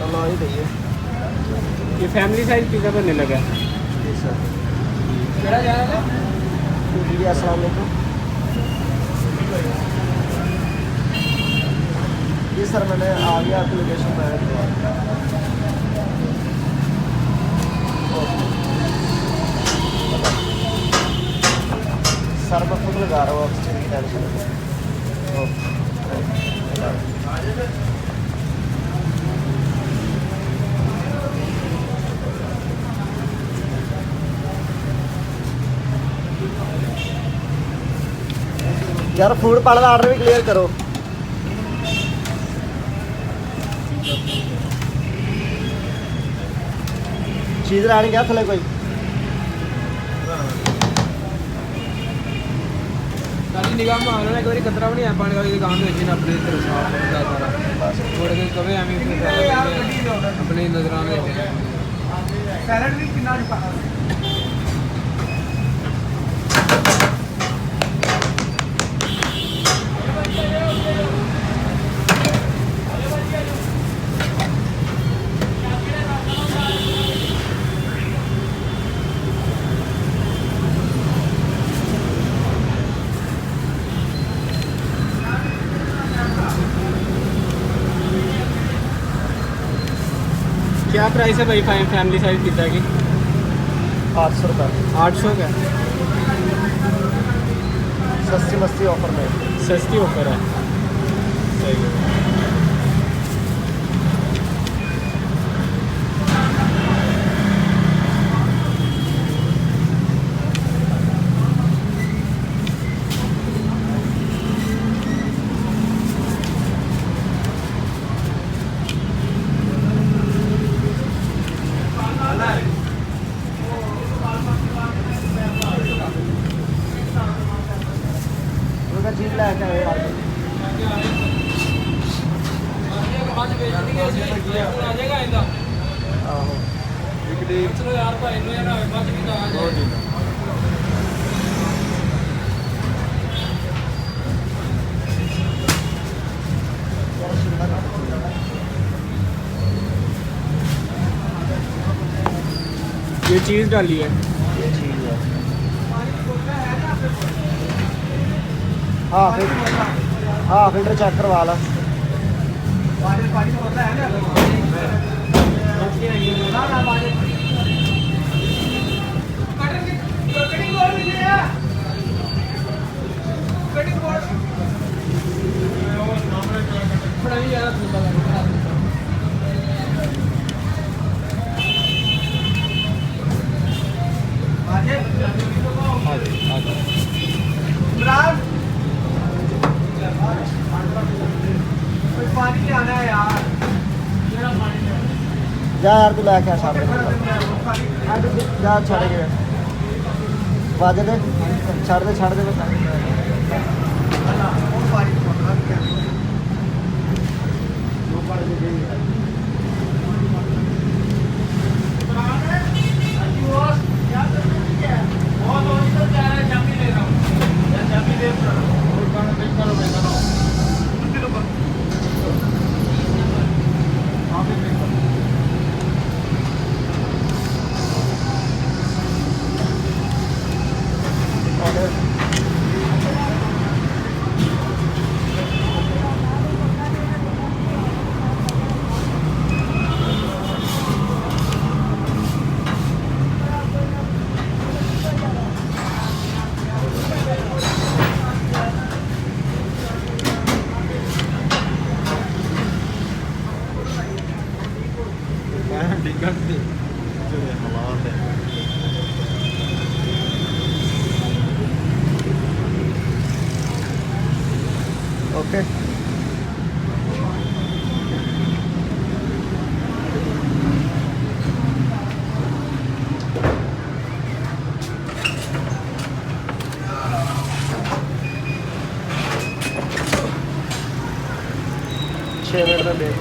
चलो ही रही है। ये फैमिली साइज पिज़्ज़ा बनने लगा है। जी सर। केड़ा जा रहा है? जी अस्सलाम वालेकुम। जी सर मैंने आ गया आपकी लोकेशन पर। सर मैं खुद लगा रहा हूँ, आप चीज़ की टेंशन नहीं। यार फूड पार्लर का ऑर्डर भी क्लियर करो। चीज़ लानी क्या थले कोई सारी निगाह में आना एक बार खतरा भी नहीं है पानी का दुकान में जिन अपने तरफ साफ होता सारा थोड़े दिन कभी हमें अपने नजराने सैलड भी कितना क्या प्राइस है भाई फैमिली साइज पिज़्ज़ा की? 800 रुपये। 800 का सस्ती मस्ती ऑफर में। सस्ती ऑफर है। सही है। चीज लैके आए यार। आहो चलो यार भाई नो यार बात भी आ जाए। ये चीज़ डाली है। ये चीज़ है। हाँ फिल्टर चेक करवा ला। पानी आना है यार। जा यार तू लैके आ सारे जा छड़ के बाजे दे छड़ दे ओके। छः मिनट में देख